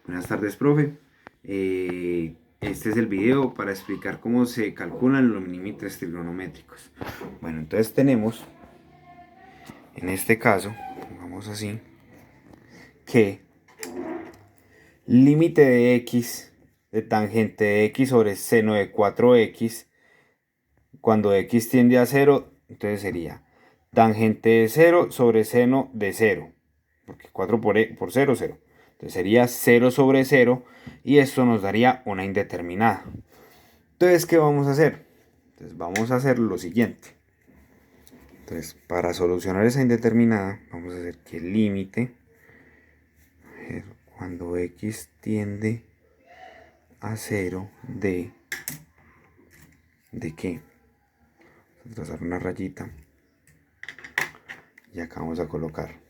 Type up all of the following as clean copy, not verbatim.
Buenas tardes, profe. Este es el video para explicar cómo se calculan los límites trigonométricos. Bueno, entonces tenemos, en este caso, pongamos así, que límite de x de tangente de x sobre seno de 4x, cuando x tiende a 0, entonces sería tangente de 0 sobre seno de 0, porque 4 por 0, 0. Entonces sería 0 sobre 0 y esto nos daría una indeterminada. Entonces, ¿qué vamos a hacer? Entonces vamos a hacer lo siguiente. Entonces, para solucionar esa indeterminada, vamos a hacer que el límite, cuando x tiende a 0 ¿de qué? Vamos a trazar una rayita y acá vamos a colocar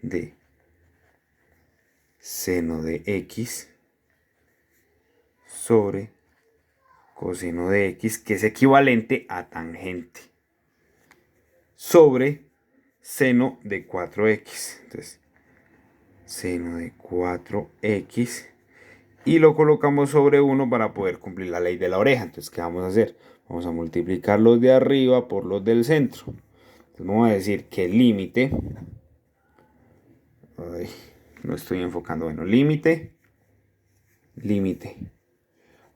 de seno de x sobre coseno de x, que es equivalente a tangente, sobre seno de 4x. Entonces, seno de 4x, y lo colocamos sobre 1 para poder cumplir la ley de la oreja. Entonces, ¿qué vamos a hacer? Vamos a multiplicar los de arriba por los del centro. Entonces, vamos a decir que el límite, no estoy enfocando, bueno, límite,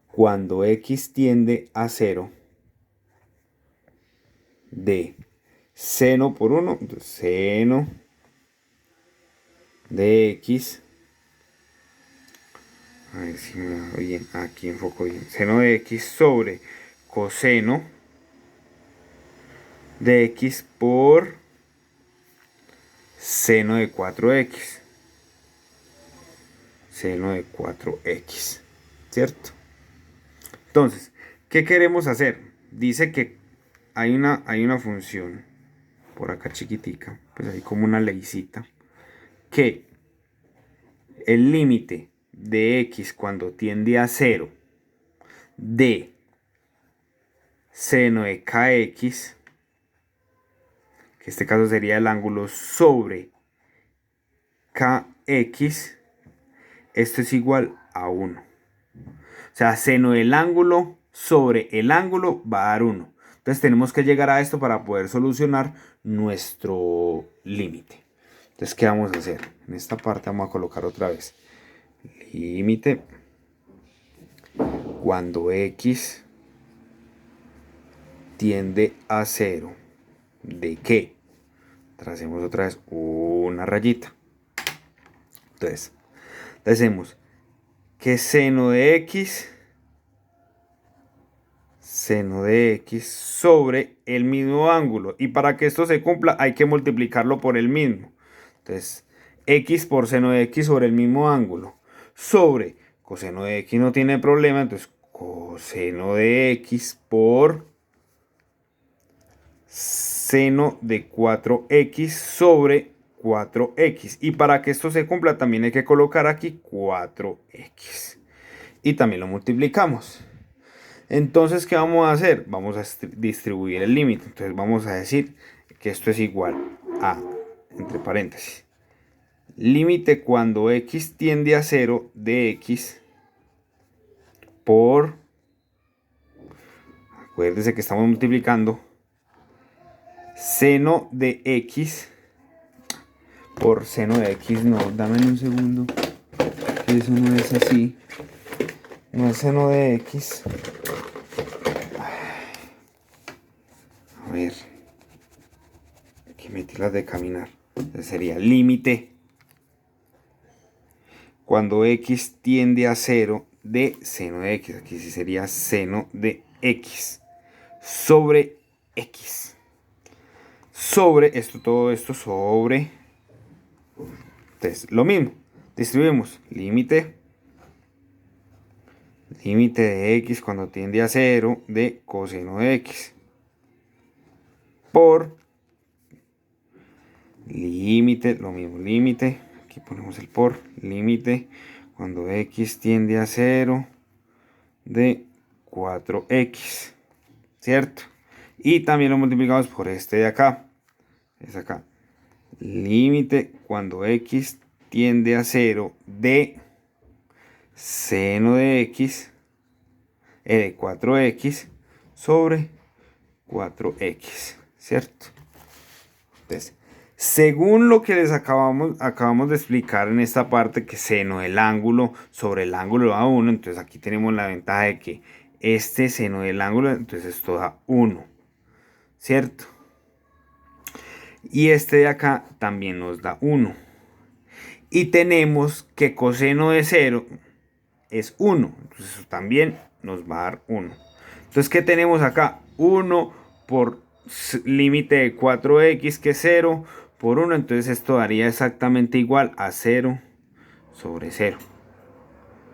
cuando x tiende a 0 de seno por 1, entonces seno de x, a ver si me da bien, aquí enfoco bien, seno de x sobre coseno de x por seno de 4x, seno de 4x, ¿cierto? Entonces, ¿qué queremos hacer? Dice que hay una función por acá chiquitica, pues hay como una leycita, que el límite de x cuando tiende a 0 de seno de kx, que en este caso sería el ángulo sobre kx, esto es igual a 1. O sea, seno del ángulo sobre el ángulo va a dar 1. Entonces tenemos que llegar a esto para poder solucionar nuestro límite. Entonces, ¿qué vamos a hacer? En esta parte vamos a colocar otra vez límite cuando x tiende a 0. ¿De qué? Tracemos otra vez una rayita. Entonces hacemos que seno de x sobre el mismo ángulo. Y para que esto se cumpla hay que multiplicarlo por el mismo. Entonces, x por seno de x sobre el mismo ángulo. Sobre coseno de x no tiene problema. Entonces, coseno de x por seno de 4x sobre 4x. Y para que esto se cumpla también hay que colocar aquí 4x. Y también lo multiplicamos. Entonces, ¿qué vamos a hacer? Vamos a distribuir el límite. Entonces vamos a decir que esto es igual a, entre paréntesis, límite cuando x tiende a 0 de x por, acuérdense que estamos multiplicando, seno de x por seno de x. No, dame un segundo, que eso no es así. No es seno de x. A ver, aquí metí las de caminar. Entonces sería límite cuando x tiende a 0 de seno de x. Aquí sí sería seno de x sobre x. Sobre esto, todo esto sobre. Entonces, lo mismo. Distribuimos límite de x cuando tiende a 0 de coseno de x por límite, lo mismo, límite, aquí ponemos el por, límite cuando x tiende a 0 de 4x, ¿cierto? Y también lo multiplicamos por este de acá, es acá, límite cuando x tiende a 0 de seno de x de 4x sobre 4x, ¿cierto? Entonces, según lo que les acabamos de explicar en esta parte, que seno del ángulo sobre el ángulo da 1, entonces aquí tenemos la ventaja de que este seno del ángulo, entonces esto da 1, ¿cierto? Y este de acá también nos da 1. Y tenemos que coseno de 0 es 1, entonces eso también nos va a dar 1. Entonces, ¿qué tenemos acá? 1 por límite de 4x, que es 0, por 1. Entonces esto daría exactamente igual a 0 sobre 0.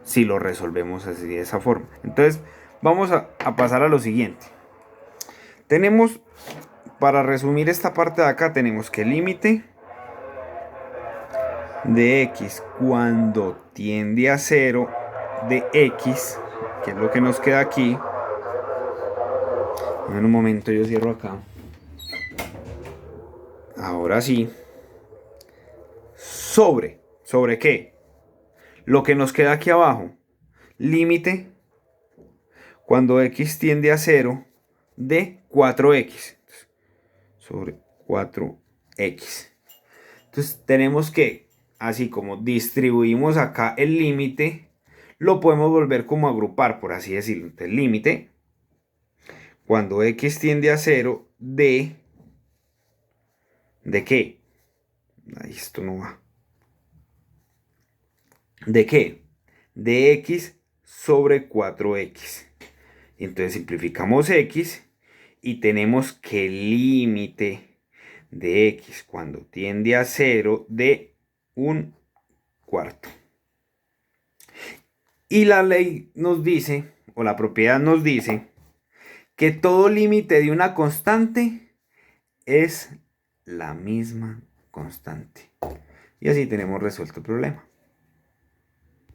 Si lo resolvemos así, de esa forma. Entonces, vamos a pasar a lo siguiente. Tenemos, para resumir esta parte de acá, tenemos que el límite de x cuando tiende a 0 de x, que es lo que nos queda aquí. En un momento yo cierro acá. Ahora sí. ¿Sobre qué? Lo que nos queda aquí abajo. Límite cuando x tiende a 0 de 4x sobre 4x. Entonces tenemos que, así como distribuimos acá el límite, lo podemos volver como a agrupar, por así decirlo. Entonces límite cuando x tiende a 0 ¿de qué? Ahí esto no va. ¿De qué? De x sobre 4x. Entonces simplificamos x y tenemos que el límite de x cuando tiende a 0 de 1/4. Y la ley nos dice, o la propiedad nos dice, que todo límite de una constante es la misma constante. Y así tenemos resuelto el problema.